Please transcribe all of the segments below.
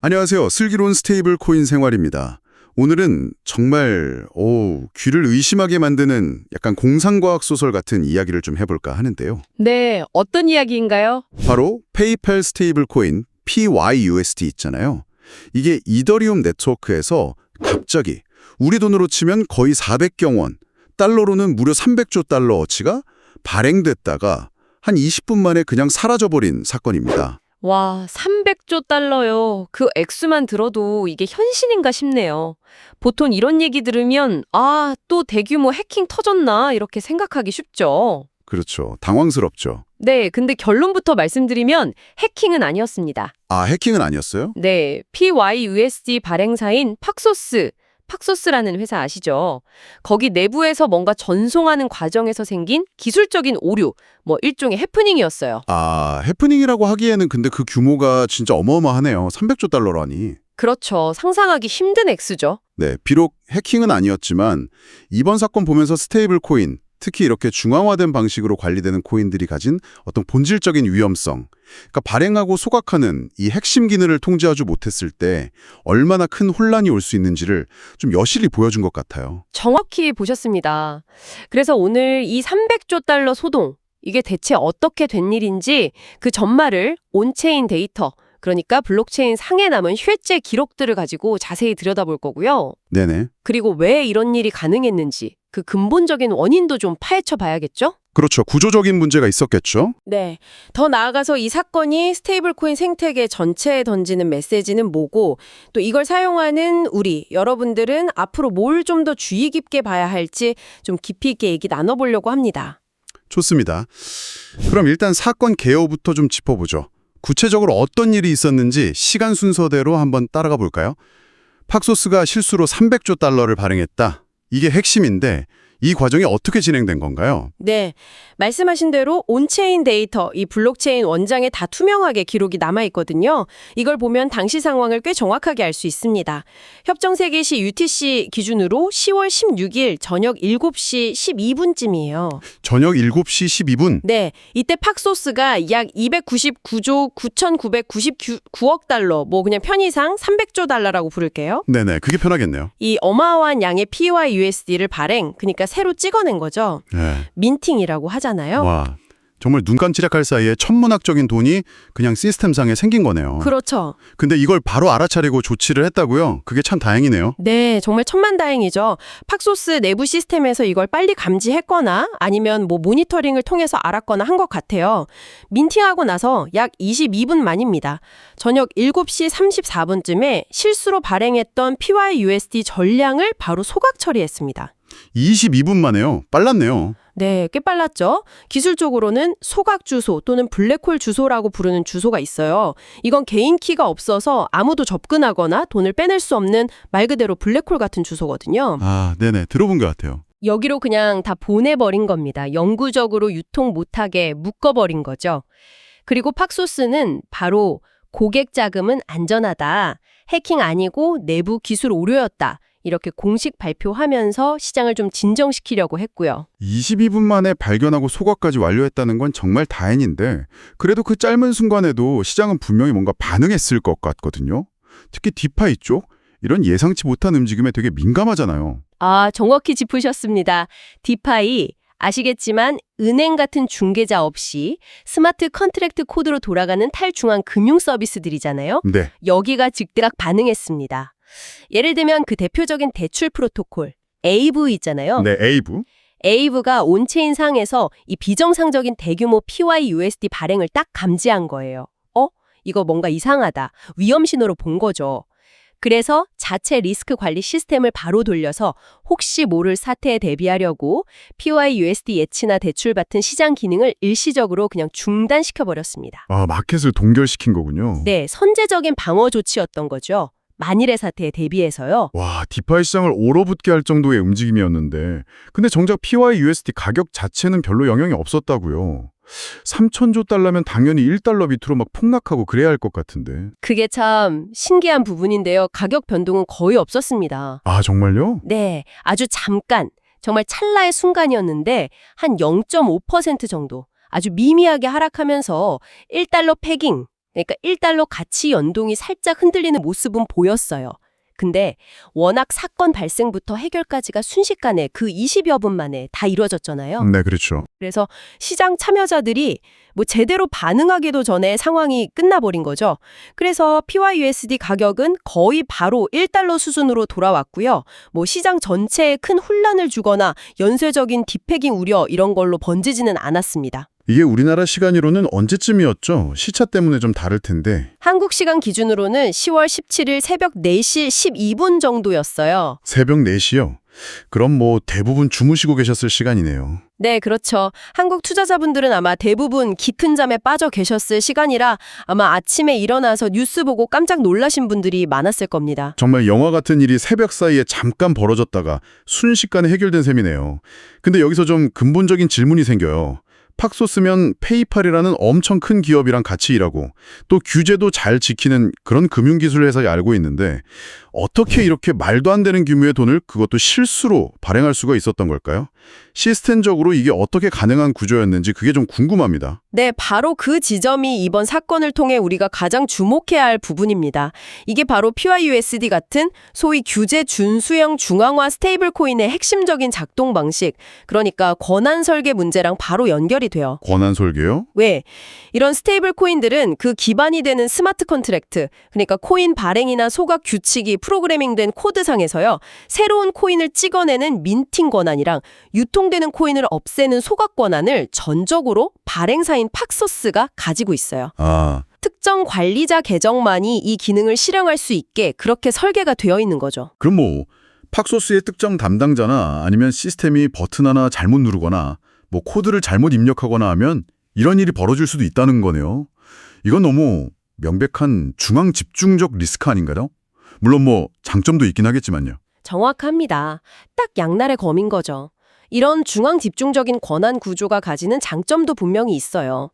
안녕하세요. 슬기로운 스테이블 코인 생활입니다. 오늘은 정말 귀를 의심하게 만드는 약간 공상과학 소설 같은 이야기를 좀 해볼까 하는데요. 네, 어떤 이야기인가요? 바로 페이팔 스테이블 코인 PYUSD 있잖아요. 이게 이더리움 네트워크에서 갑자기 우리 돈으로 치면 거의 400경 원, 달러로는 무려 300조 달러 어치가 발행됐다가 한 20분 만에 그냥 사라져버린 사건입니다. 와, 300조 달러요. 그 액수만 들어도 이게 현실인가 싶네요. 보통 이런 얘기 들으면 또 대규모 해킹 터졌나 이렇게 생각하기 쉽죠. 그렇죠. 당황스럽죠. 네, 근데 결론부터 말씀드리면 해킹은 아니었습니다. 해킹은 아니었어요? 네, PYUSD 발행사인 팍소스라는 회사 아시죠? 거기 내부에서 뭔가 전송하는 과정에서 생긴 기술적인 오류, 일종의 해프닝이었어요. 해프닝이라고 하기에는 근데 그 규모가 진짜 어마어마하네요. 300조 달러라니. 그렇죠. 상상하기 힘든 액수죠. 네, 비록 해킹은 아니었지만 이번 사건 보면서 스테이블 코인, 특히 이렇게 중앙화된 방식으로 관리되는 코인들이 가진 어떤 본질적인 위험성, 그러니까 발행하고 소각하는 이 핵심 기능을 통제하지 못했을 때 얼마나 큰 혼란이 올 수 있는지를 좀 여실히 보여준 것 같아요. 정확히 보셨습니다. 그래서 오늘 이 300조 달러 소동, 이게 대체 어떻게 된 일인지 그 전말을 온체인 데이터, 그러니까 블록체인 상에 남은 실제 기록들을 가지고 자세히 들여다볼 거고요. 네네. 그리고 왜 이런 일이 가능했는지 그 근본적인 원인도 좀 파헤쳐 봐야겠죠? 그렇죠. 구조적인 문제가 있었겠죠. 네. 더 나아가서 이 사건이 스테이블 코인 생태계 전체에 던지는 메시지는 뭐고, 또 이걸 사용하는 여러분들은 앞으로 뭘 좀 더 주의 깊게 봐야 할지 좀 깊이 있게 얘기 나눠보려고 합니다. 좋습니다. 그럼 일단 사건 개요부터 좀 짚어보죠. 구체적으로 어떤 일이 있었는지 시간 순서대로 한번 따라가 볼까요? 팍소스가 실수로 300조 달러를 발행했다. 이게 핵심인데 이 과정이 어떻게 진행된 건가요? 네, 말씀하신 대로 온체인 데이터, 이 블록체인 원장에 다 투명하게 기록이 남아있거든요. 이걸 보면 당시 상황을 꽤 정확하게 알 수 있습니다. 협정세계시 UTC 기준으로 10월 16일 저녁 7시 12분쯤이에요. 저녁 7시 12분? 네, 이때 팍소스가 약 299조 9,999억 달러, 그냥 편의상 300조 달러라고 부를게요. 네네, 그게 편하겠네요. 이 어마어마한 양의 PYUSD를 그러니까 새로 찍어낸 거죠. 네. 민팅이라고 하잖아요. 와, 정말 눈 깜짝할 사이에 천문학적인 돈이 그냥 시스템상에 생긴 거네요. 그렇죠. 근데 이걸 바로 알아차리고 조치를 했다고요? 그게 참 다행이네요. 네, 정말 천만다행이죠. 팍소스 내부 시스템에서 이걸 빨리 감지했거나 아니면 모니터링을 통해서 알았거나 한 것 같아요. 민팅하고 나서 약 22분 만입니다. 저녁 7시 34분쯤에 실수로 발행했던 PYUSD 전량을 바로 소각 처리했습니다. 22분 만에요. 빨랐네요. 네, 꽤 빨랐죠. 기술적으로는 소각 주소 또는 블랙홀 주소라고 부르는 주소가 있어요. 이건 개인 키가 없어서 아무도 접근하거나 돈을 빼낼 수 없는 말 그대로 블랙홀 같은 주소거든요. 네네. 들어본 것 같아요. 여기로 그냥 다 보내버린 겁니다. 영구적으로 유통 못하게 묶어버린 거죠. 그리고 팍소스는 바로 고객 자금은 안전하다, 해킹 아니고 내부 기술 오류였다, 이렇게 공식 발표하면서 시장을 좀 진정시키려고 했고요. 22분 만에 발견하고 소각까지 완료했다는 건 정말 다행인데 그래도 그 짧은 순간에도 시장은 분명히 뭔가 반응했을 것 같거든요. 특히 디파이 쪽, 이런 예상치 못한 움직임에 되게 민감하잖아요. 정확히 짚으셨습니다. 디파이, 아시겠지만 은행 같은 중개자 없이 스마트 컨트랙트 코드로 돌아가는 탈중앙 금융 서비스들이잖아요. 네. 여기가 즉대각 반응했습니다. 예를 들면 그 대표적인 대출 프로토콜, 에이브 있잖아요. 네, 에이브. 에이브가 온체인 상에서 이 비정상적인 대규모 PYUSD 발행을 딱 감지한 거예요. 이거 뭔가 이상하다. 위험 신호로 본 거죠. 그래서 자체 리스크 관리 시스템을 바로 돌려서 혹시 모를 사태에 대비하려고 PYUSD 예치나 대출 같은 시장 기능을 일시적으로 그냥 중단시켜버렸습니다. 마켓을 동결시킨 거군요. 네, 선제적인 방어 조치였던 거죠. 만일의 사태에 대비해서요. 와, 디파이 시장을 얼어붙게 할 정도의 움직임이었는데 근데 정작 PYUSD 가격 자체는 별로 영향이 없었다고요. 3,000조 달러면 당연히 1달러 밑으로 막 폭락하고 그래야 할 것 같은데. 그게 참 신기한 부분인데요. 가격 변동은 거의 없었습니다. 정말요? 네, 아주 잠깐, 정말 찰나의 순간이었는데 한 0.5% 정도 아주 미미하게 하락하면서 1달러 패깅, 그러니까 1달러 가치 연동이 살짝 흔들리는 모습은 보였어요. 근데 워낙 사건 발생부터 해결까지가 순식간에 그 20여 분 만에 다 이루어졌잖아요. 네, 그렇죠. 그래서 시장 참여자들이 뭐 제대로 반응하기도 전에 상황이 끝나버린 거죠. 그래서 PYUSD 가격은 거의 바로 1달러 수준으로 돌아왔고요. 뭐 시장 전체에 큰 혼란을 주거나 연쇄적인 디패깅 우려 이런 걸로 번지지는 않았습니다. 이게 우리나라 시간으로는 언제쯤이었죠? 시차 때문에 좀 다를 텐데. 한국 시간 기준으로는 10월 17일 새벽 4시 12분 정도였어요. 새벽 4시요? 그럼 뭐 대부분 주무시고 계셨을 시간이네요. 네, 그렇죠. 한국 투자자분들은 아마 대부분 깊은 잠에 빠져 계셨을 시간이라 아마 아침에 일어나서 뉴스 보고 깜짝 놀라신 분들이 많았을 겁니다. 정말 영화 같은 일이 새벽 사이에 잠깐 벌어졌다가 순식간에 해결된 셈이네요. 근데 여기서 좀 근본적인 질문이 생겨요. 팍소스면 페이팔이라는 엄청 큰 기업이랑 같이 일하고 또 규제도 잘 지키는 그런 금융기술 회사에 알고 있는데 어떻게 이렇게 말도 안 되는 규모의 돈을 그것도 실수로 발행할 수가 있었던 걸까요? 시스템적으로 이게 어떻게 가능한 구조였는지 그게 좀 궁금합니다. 네, 바로 그 지점이 이번 사건을 통해 우리가 가장 주목해야 할 부분입니다. 이게 바로 PYUSD 같은 소위 규제 준수형 중앙화 스테이블 코인의 핵심적인 작동 방식, 그러니까 권한 설계 문제랑 바로 연결이 돼요. 권한 설계요? 왜? 이런 스테이블 코인들은 그 기반이 되는 스마트 컨트랙트, 그러니까 코인 발행이나 소각 규칙이 프로그래밍된 코드상에서요. 새로운 코인을 찍어내는 민팅 권한이랑 유통되는 코인을 없애는 소각 권한을 전적으로 발행사인 팍소스가 가지고 있어요. 아, 특정 관리자 계정만이 이 기능을 실행할 수 있게 그렇게 설계가 되어 있는 거죠. 그럼 뭐 팍소스의 특정 담당자나 아니면 시스템이 버튼 하나 잘못 누르거나 뭐 코드를 잘못 입력하거나 하면 이런 일이 벌어질 수도 있다는 거네요. 이건 너무 명백한 중앙 집중적 리스크 아닌가요? 물론 뭐 장점도 있긴 하겠지만요. 정확합니다. 딱 양날의 검인 거죠. 이런 중앙 집중적인 권한 구조가 가지는 장점도 분명히 있어요.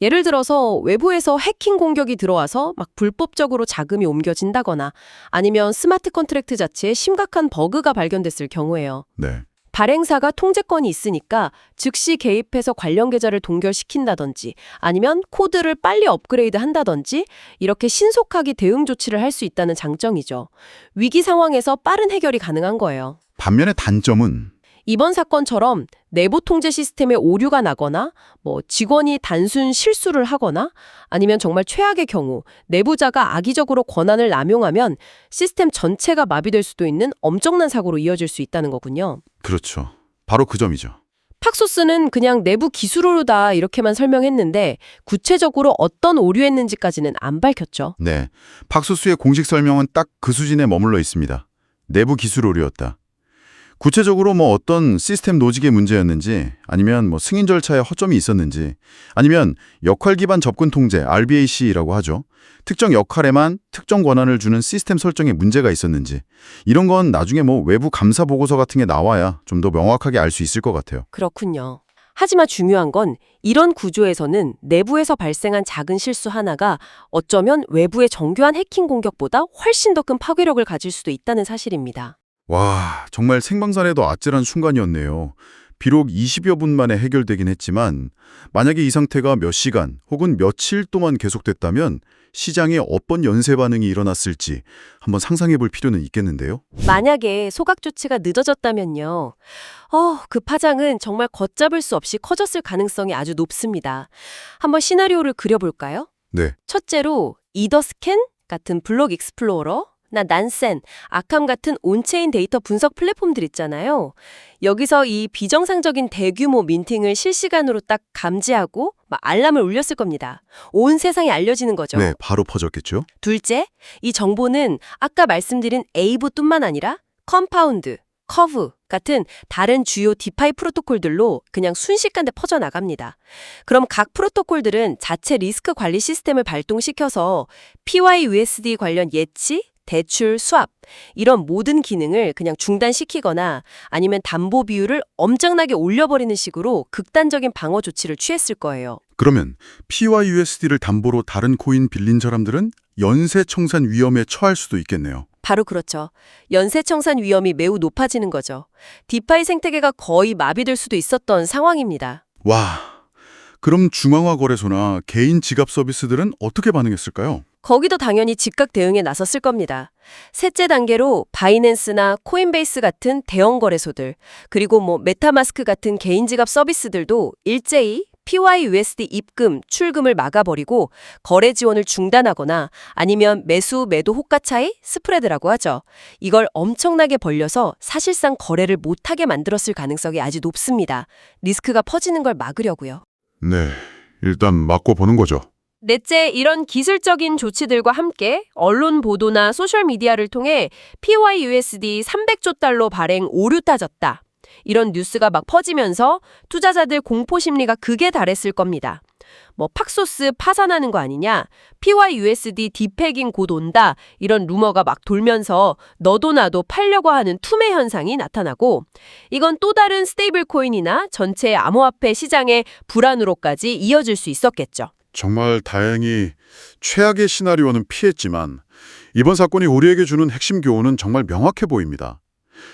예를 들어서 외부에서 해킹 공격이 들어와서 막 불법적으로 자금이 옮겨진다거나 아니면 스마트 컨트랙트 자체에 심각한 버그가 발견됐을 경우에요. 네. 발행사가 통제권이 있으니까 즉시 개입해서 관련 계좌를 동결시킨다든지 아니면 코드를 빨리 업그레이드 한다든지 이렇게 신속하게 대응 조치를 할 수 있다는 장점이죠. 위기 상황에서 빠른 해결이 가능한 거예요. 반면에 단점은 이번 사건처럼 내부 통제 시스템에 오류가 나거나 뭐 직원이 단순 실수를 하거나 아니면 정말 최악의 경우 내부자가 악의적으로 권한을 남용하면 시스템 전체가 마비될 수도 있는 엄청난 사고로 이어질 수 있다는 거군요. 그렇죠. 바로 그 점이죠. 팍소스는 그냥 내부 기술 오류다 이렇게만 설명했는데 구체적으로 어떤 오류였는지까지는 안 밝혔죠. 네. 팍소스의 공식 설명은 딱 그 수준에 머물러 있습니다. 내부 기술 오류였다. 구체적으로 뭐 어떤 시스템 로직의 문제였는지 아니면 뭐 승인 절차에 허점이 있었는지 아니면 역할 기반 접근 통제 RBAC라고 하죠. 특정 역할에만 특정 권한을 주는 시스템 설정에 문제가 있었는지 이런 건 나중에 뭐 외부 감사 보고서 같은 게 나와야 좀 더 명확하게 알 수 있을 것 같아요. 그렇군요. 하지만 중요한 건 이런 구조에서는 내부에서 발생한 작은 실수 하나가 어쩌면 외부의 정교한 해킹 공격보다 훨씬 더 큰 파괴력을 가질 수도 있다는 사실입니다. 와, 정말 생방송에도 아찔한 순간이었네요. 비록 20여 분 만에 해결되긴 했지만 만약에 이 상태가 몇 시간 혹은 며칠 동안 계속됐다면 시장에 어떤 연쇄 반응이 일어났을지 한번 상상해 볼 필요는 있겠는데요. 만약에 소각 조치가 늦어졌다면요. 그 파장은 정말 걷잡을 수 없이 커졌을 가능성이 아주 높습니다. 한번 시나리오를 그려볼까요? 네. 첫째로 이더스캔 같은 블록 익스플로러, 난센, 아캄 같은 온체인 데이터 분석 플랫폼들 있잖아요. 여기서 이 비정상적인 대규모 민팅을 실시간으로 딱 감지하고 막 알람을 울렸을 겁니다. 온 세상에 알려지는 거죠. 네, 바로 퍼졌겠죠. 둘째, 이 정보는 아까 말씀드린 에이브뿐만 아니라 컴파운드, 커브 같은 다른 주요 디파이 프로토콜들로 그냥 순식간에 퍼져나갑니다. 그럼 각 프로토콜들은 자체 리스크 관리 시스템을 발동시켜서 PYUSD 관련 예치, 대출, 수합 이런 모든 기능을 그냥 중단시키거나 아니면 담보 비율을 엄청나게 올려버리는 식으로 극단적인 방어 조치를 취했을 거예요. 그러면 PYUSD를 담보로 다른 코인 빌린 사람들은 연쇄 청산 위험에 처할 수도 있겠네요. 바로 그렇죠. 연쇄청산 위험이 매우 높아지는 거죠. 디파이 생태계가 거의 마비될 수도 있었던 상황입니다. 와, 그럼 중앙화 거래소나 개인 지갑 서비스들은 어떻게 반응했을까요? 거기도 당연히 즉각 대응에 나섰을 겁니다. 셋째 단계로 바이낸스나 코인베이스 같은 대형 거래소들, 그리고 메타마스크 같은 개인 지갑 서비스들도 일제히 PYUSD 입금, 출금을 막아버리고 거래 지원을 중단하거나 아니면 매수, 매도 호가 차이, 스프레드라고 하죠. 이걸 엄청나게 벌려서 사실상 거래를 못하게 만들었을 가능성이 아주 높습니다. 리스크가 퍼지는 걸 막으려고요. 네, 일단 맞고 보는 거죠. 넷째, 이런 기술적인 조치들과 함께 언론 보도나 소셜미디어를 통해 PYUSD 300조 달러 발행 오류 따졌다. 이런 뉴스가 막 퍼지면서 투자자들 공포 심리가 극에 달했을 겁니다. 팍소스 파산하는 거 아니냐, PYUSD 디패깅 곧 온다, 이런 루머가 막 돌면서 너도 나도 팔려고 하는 투매 현상이 나타나고, 이건 또 다른 스테이블 코인이나 전체 암호화폐 시장의 불안으로까지 이어질 수 있었겠죠. 정말 다행히 최악의 시나리오는 피했지만 이번 사건이 우리에게 주는 핵심 교훈은 정말 명확해 보입니다.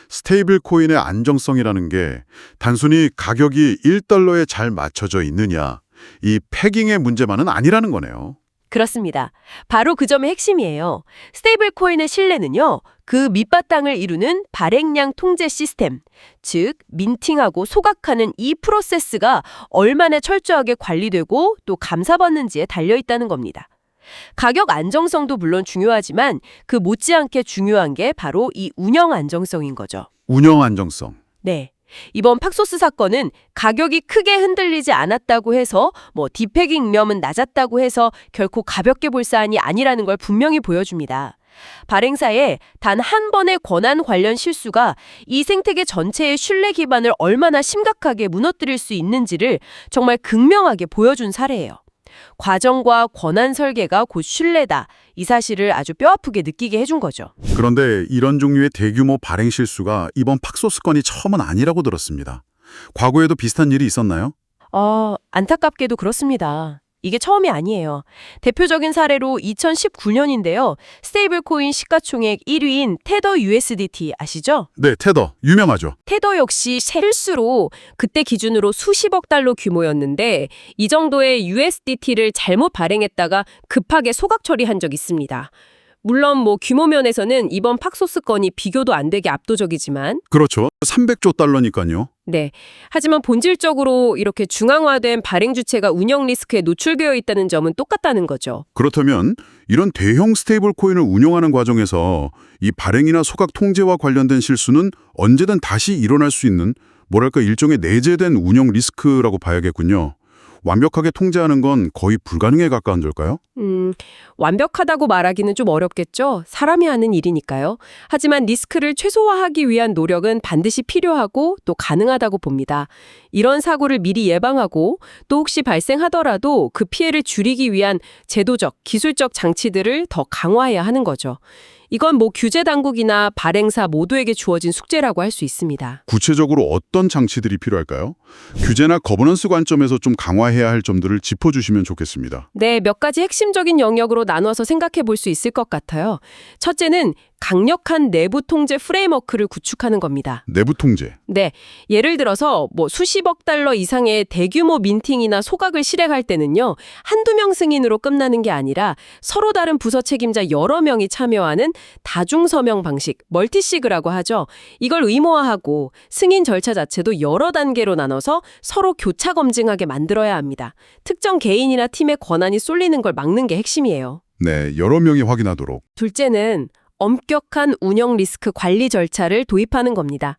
스테이블 코인의 안정성이라는 게 단순히 가격이 1달러에 잘 맞춰져 있느냐, 이 패깅의 문제만은 아니라는 거네요. 그렇습니다. 바로 그 점의 핵심이에요. 스테이블 코인의 신뢰는요, 그 밑바탕을 이루는 발행량 통제 시스템, 즉 민팅하고 소각하는 이 프로세스가 얼마나 철저하게 관리되고 또 감사받는지에 달려있다는 겁니다. 가격 안정성도 물론 중요하지만 그 못지않게 중요한 게 바로 이 운영 안정성인 거죠. 운영 안정성. 네. 이번 팍소스 사건은 가격이 크게 흔들리지 않았다고 해서 디패깅 위험은 낮았다고 해서 결코 가볍게 볼 사안이 아니라는 걸 분명히 보여줍니다. 발행사의 단 한 번의 권한 관련 실수가 이 생태계 전체의 신뢰 기반을 얼마나 심각하게 무너뜨릴 수 있는지를 정말 극명하게 보여준 사례예요. 과정과 권한 설계가 곧 신뢰다. 이 사실을 아주 뼈아프게 느끼게 해준 거죠. 그런데 이런 종류의 대규모 발행 실수가 이번 팍소스 건이 처음은 아니라고 들었습니다. 과거에도 비슷한 일이 있었나요? 안타깝게도 그렇습니다. 이게 처음이 아니에요. 대표적인 사례로 2019년인데요. 스테이블 코인 시가총액 1위인 테더 USDT 아시죠? 네, 테더. 유명하죠. 테더 역시 실수로 그때 기준으로 수십억 달러 규모였는데 이 정도의 USDT를 잘못 발행했다가 급하게 소각 처리한 적 있습니다. 물론 규모 면에서는 이번 팍소스 건이 비교도 안 되게 압도적이지만 그렇죠. 300조 달러니까요. 네. 하지만 본질적으로 이렇게 중앙화된 발행 주체가 운영 리스크에 노출되어 있다는 점은 똑같다는 거죠. 그렇다면 이런 대형 스테이블 코인을 운영하는 과정에서 이 발행이나 소각 통제와 관련된 실수는 언제든 다시 일어날 수 있는 일종의 내재된 운영 리스크라고 봐야겠군요. 완벽하게 통제하는 건 거의 불가능에 가까운 걸까요? 완벽하다고 말하기는 좀 어렵겠죠. 사람이 하는 일이니까요. 하지만 리스크를 최소화하기 위한 노력은 반드시 필요하고 또 가능하다고 봅니다. 이런 사고를 미리 예방하고 또 혹시 발생하더라도 그 피해를 줄이기 위한 제도적, 기술적 장치들을 더 강화해야 하는 거죠. 이건 규제 당국이나 발행사 모두에게 주어진 숙제라고 할 수 있습니다. 구체적으로 어떤 장치들이 필요할까요? 규제나 거버넌스 관점에서 좀 강화해야 할 점들을 짚어주시면 좋겠습니다. 네, 몇 가지 핵심적인 영역으로 나눠서 생각해 볼 수 있을 것 같아요. 첫째는 강력한 내부 통제 프레임워크를 구축하는 겁니다. 내부 통제. 네, 예를 들어서 수십억 달러 이상의 대규모 민팅이나 소각을 실행할 때는요, 한두 명 승인으로 끝나는 게 아니라 서로 다른 부서 책임자 여러 명이 참여하는 다중서명 방식, 멀티시그라고 하죠. 이걸 의무화하고 승인 절차 자체도 여러 단계로 나눠서 서로 교차 검증하게 만들어야 합니다. 특정 개인이나 팀의 권한이 쏠리는 걸 막는 게 핵심이에요. 네, 여러 명이 확인하도록. 둘째는 엄격한 운영 리스크 관리 절차를 도입하는 겁니다.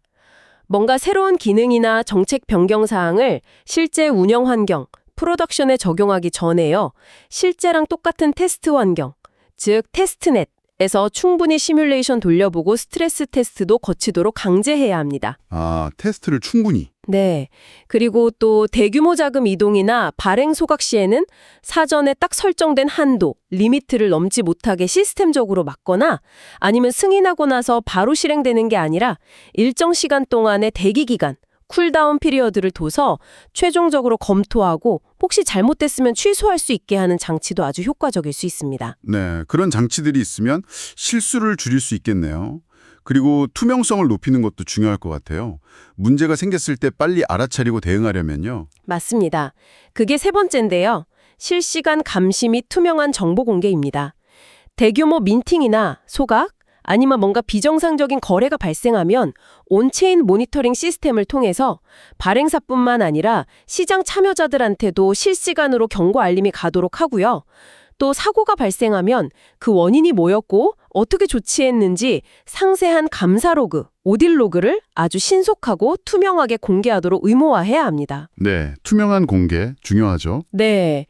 뭔가 새로운 기능이나 정책 변경 사항을 실제 운영 환경, 프로덕션에 적용하기 전에요. 실제랑 똑같은 테스트 환경, 즉 테스트넷에서 충분히 시뮬레이션 돌려보고 스트레스 테스트도 거치도록 강제해야 합니다. 테스트를 충분히. 네. 그리고 또 대규모 자금 이동이나 발행 소각 시에는 사전에 딱 설정된 한도, 리미트를 넘지 못하게 시스템적으로 막거나 아니면 승인하고 나서 바로 실행되는 게 아니라 일정 시간 동안의 대기 기간, 쿨다운 피리어드를 둬서 최종적으로 검토하고 혹시 잘못됐으면 취소할 수 있게 하는 장치도 아주 효과적일 수 있습니다. 네, 그런 장치들이 있으면 실수를 줄일 수 있겠네요. 그리고 투명성을 높이는 것도 중요할 것 같아요. 문제가 생겼을 때 빨리 알아차리고 대응하려면요. 맞습니다. 그게 세 번째인데요. 실시간 감시 및 투명한 정보 공개입니다. 대규모 민팅이나 소각, 아니면 뭔가 비정상적인 거래가 발생하면 온체인 모니터링 시스템을 통해서 발행사뿐만 아니라 시장 참여자들한테도 실시간으로 경고 알림이 가도록 하고요. 또 사고가 발생하면 그 원인이 뭐였고 어떻게 조치했는지 상세한 감사 로그, 오딜 로그를 아주 신속하고 투명하게 공개하도록 의무화해야 합니다. 네, 투명한 공개 중요하죠. 네.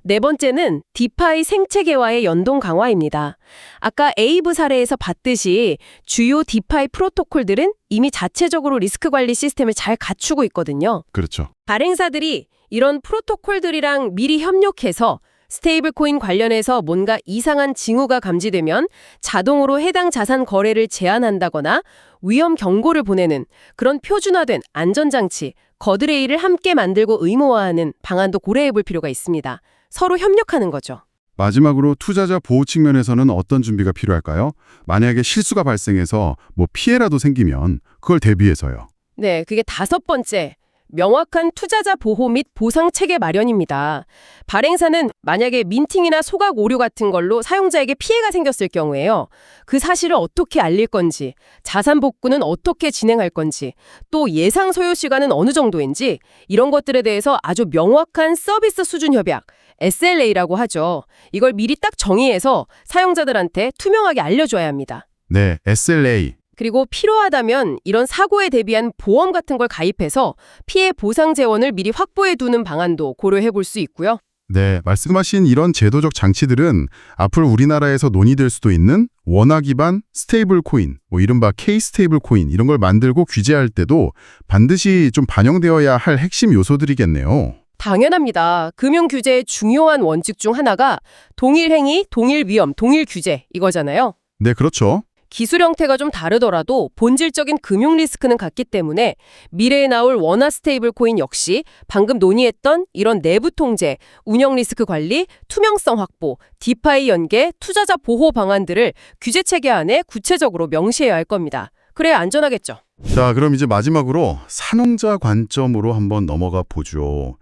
네 번째는 디파이 생태계와의 연동 강화입니다. 아까 에이브 사례에서 봤듯이 주요 디파이 프로토콜들은 이미 자체적으로 리스크 관리 시스템을 잘 갖추고 있거든요. 그렇죠. 발행사들이 이런 프로토콜들이랑 미리 협력해서 스테이블 코인 관련해서 뭔가 이상한 징후가 감지되면 자동으로 해당 자산 거래를 제한한다거나 위험 경고를 보내는 그런 표준화된 안전장치, 거드레일을 함께 만들고 의무화하는 방안도 고려해 볼 필요가 있습니다. 서로 협력하는 거죠. 마지막으로 투자자 보호 측면에서는 어떤 준비가 필요할까요? 만약에 실수가 발생해서 피해라도 생기면 그걸 대비해서요. 네, 그게 다섯 번째. 명확한 투자자 보호 및 보상 체계 마련입니다. 발행사는 만약에 민팅이나 소각 오류 같은 걸로 사용자에게 피해가 생겼을 경우에요. 그 사실을 어떻게 알릴 건지, 자산 복구는 어떻게 진행할 건지, 또 예상 소요 시간은 어느 정도인지 이런 것들에 대해서 아주 명확한 서비스 수준 협약, SLA라고 하죠. 이걸 미리 딱 정의해서 사용자들한테 투명하게 알려줘야 합니다. 네, SLA. 그리고 필요하다면 이런 사고에 대비한 보험 같은 걸 가입해서 피해 보상 재원을 미리 확보해 두는 방안도 고려해 볼 수 있고요. 네, 말씀하신 이런 제도적 장치들은 앞으로 우리나라에서 논의될 수도 있는 원화 기반 스테이블 코인, 이른바 K 스테이블 코인 이런 걸 만들고 규제할 때도 반드시 좀 반영되어야 할 핵심 요소들이겠네요. 당연합니다. 금융 규제의 중요한 원칙 중 하나가 동일 행위, 동일 위험, 동일 규제 이거잖아요. 네, 그렇죠. 기술 형태가 좀 다르더라도 본질적인 금융 리스크는 같기 때문에 미래에 나올 원화 스테이블 코인 역시 방금 논의했던 이런 내부 통제, 운영 리스크 관리, 투명성 확보, 디파이 연계, 투자자 보호 방안들을 규제 체계 안에 구체적으로 명시해야 할 겁니다. 그래야 안전하겠죠. 자, 그럼 이제 마지막으로 사용자 관점으로 한번 넘어가 보죠.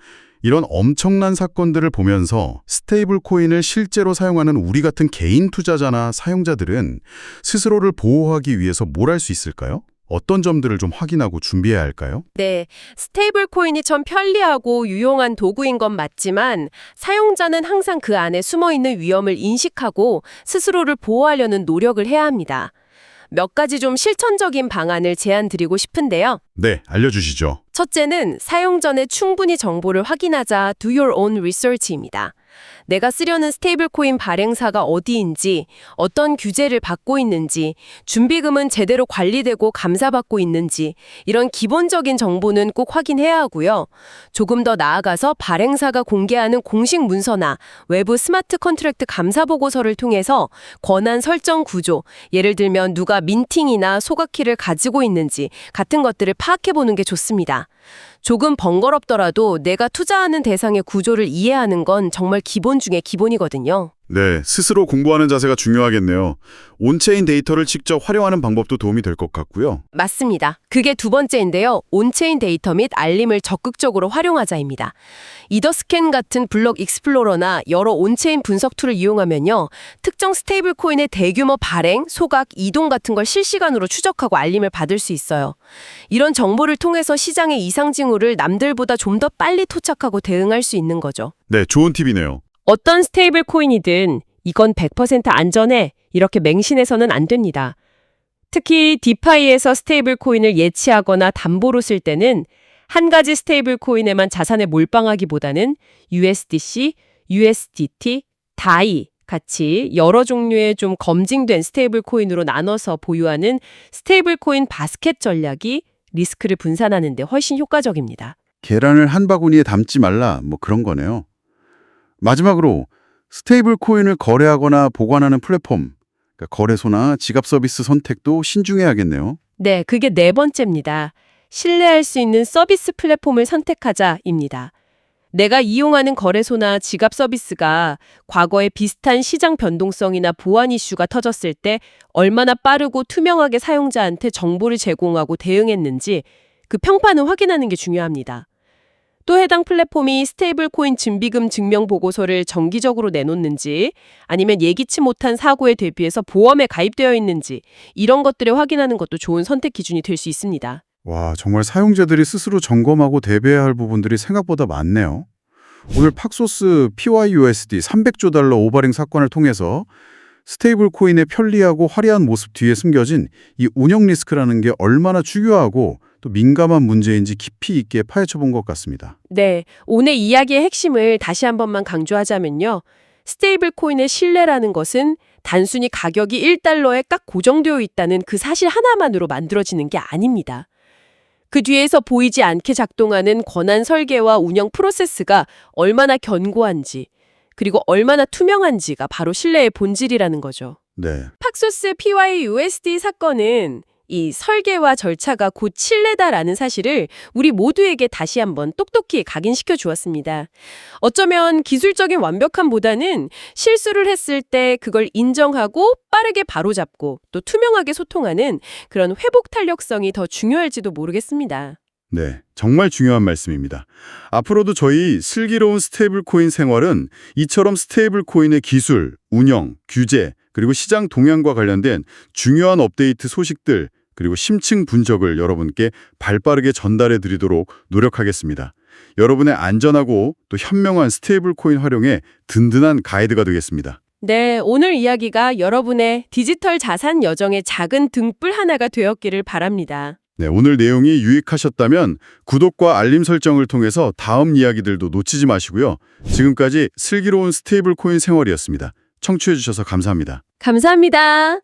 이런 엄청난 사건들을 보면서 스테이블 코인을 실제로 사용하는 우리 같은 개인 투자자나 사용자들은 스스로를 보호하기 위해서 뭘 할 수 있을까요? 어떤 점들을 좀 확인하고 준비해야 할까요? 네, 스테이블 코인이 참 편리하고 유용한 도구인 건 맞지만 사용자는 항상 그 안에 숨어있는 위험을 인식하고 스스로를 보호하려는 노력을 해야 합니다. 몇 가지 좀 실천적인 방안을 제안드리고 싶은데요. 네, 알려주시죠. 첫째는 사용 전에 충분히 정보를 확인하자 do your own research입니다. 내가 쓰려는 스테이블 코인 발행사가 어디인지, 어떤 규제를 받고 있는지, 준비금은 제대로 관리되고 감사받고 있는지 이런 기본적인 정보는 꼭 확인해야 하고요. 조금 더 나아가서 발행사가 공개하는 공식 문서나 외부 스마트 컨트랙트 감사 보고서를 통해서 권한 설정 구조, 예를 들면 누가 민팅이나 소각키를 가지고 있는지 같은 것들을 파악해보는 게 좋습니다. 조금 번거롭더라도 내가 투자하는 대상의 구조를 이해하는 건 정말 기본 중에 기본이거든요. 네, 스스로 공부하는 자세가 중요하겠네요. 온체인 데이터를 직접 활용하는 방법도 도움이 될 것 같고요. 맞습니다. 그게 두 번째인데요. 온체인 데이터 및 알림을 적극적으로 활용하자입니다. 이더스캔 같은 블록 익스플로러나 여러 온체인 분석 툴을 이용하면요. 특정 스테이블 코인의 대규모 발행, 소각, 이동 같은 걸 실시간으로 추적하고 알림을 받을 수 있어요. 이런 정보를 통해서 시장의 이상 징후를 남들보다 좀 더 빨리 토착하고 대응할 수 있는 거죠. 네, 좋은 팁이네요. 어떤 스테이블 코인이든 이건 100% 안전해 이렇게 맹신해서는 안 됩니다. 특히 디파이에서 스테이블 코인을 예치하거나 담보로 쓸 때는 한 가지 스테이블 코인에만 자산을 몰빵하기보다는 USDC, USDT, DAI 같이 여러 종류의 좀 검증된 스테이블 코인으로 나눠서 보유하는 스테이블 코인 바스켓 전략이 리스크를 분산하는 데 훨씬 효과적입니다. 계란을 한 바구니에 담지 말라, 그런 거네요. 마지막으로 스테이블 코인을 거래하거나 보관하는 플랫폼, 그러니까 거래소나 지갑 서비스 선택도 신중해야겠네요. 네, 그게 네 번째입니다. 신뢰할 수 있는 서비스 플랫폼을 선택하자입니다. 내가 이용하는 거래소나 지갑 서비스가 과거에 비슷한 시장 변동성이나 보안 이슈가 터졌을 때 얼마나 빠르고 투명하게 사용자한테 정보를 제공하고 대응했는지 그 평판을 확인하는 게 중요합니다. 또 해당 플랫폼이 스테이블 코인 준비금 증명 보고서를 정기적으로 내놓는지 아니면 예기치 못한 사고에 대비해서 보험에 가입되어 있는지 이런 것들을 확인하는 것도 좋은 선택 기준이 될 수 있습니다. 와, 정말 사용자들이 스스로 점검하고 대비해야 할 부분들이 생각보다 많네요. 오늘 팍소스 PYUSD 300조 달러 오버링 사건을 통해서 스테이블 코인의 편리하고 화려한 모습 뒤에 숨겨진 이 운영 리스크라는 게 얼마나 중요하고 또 민감한 문제인지 깊이 있게 파헤쳐 본 것 같습니다. 네, 오늘 이야기의 핵심을 다시 한 번만 강조하자면요. 스테이블 코인의 신뢰라는 것은 단순히 가격이 1달러에 딱 고정되어 있다는 그 사실 하나만으로 만들어지는 게 아닙니다. 그 뒤에서 보이지 않게 작동하는 권한 설계와 운영 프로세스가 얼마나 견고한지, 그리고 얼마나 투명한지가 바로 신뢰의 본질이라는 거죠. 네. 팍소스 PYUSD 사건은 이 설계와 절차가 곧 신뢰다라는 사실을 우리 모두에게 다시 한번 똑똑히 각인시켜 주었습니다. 어쩌면 기술적인 완벽함보다는 실수를 했을 때 그걸 인정하고 빠르게 바로잡고 또 투명하게 소통하는 그런 회복 탄력성이 더 중요할지도 모르겠습니다. 네, 정말 중요한 말씀입니다. 앞으로도 저희 슬기로운 스테이블 코인 생활은 이처럼 스테이블 코인의 기술, 운영, 규제, 그리고 시장 동향과 관련된 중요한 업데이트 소식들, 그리고 심층 분석을 여러분께 발빠르게 전달해 드리도록 노력하겠습니다. 여러분의 안전하고 또 현명한 스테이블 코인 활용에 든든한 가이드가 되겠습니다. 네, 오늘 이야기가 여러분의 디지털 자산 여정의 작은 등불 하나가 되었기를 바랍니다. 네, 오늘 내용이 유익하셨다면 구독과 알림 설정을 통해서 다음 이야기들도 놓치지 마시고요. 지금까지 슬기로운 스테이블 코인 생활이었습니다. 청취해 주셔서 감사합니다. 감사합니다.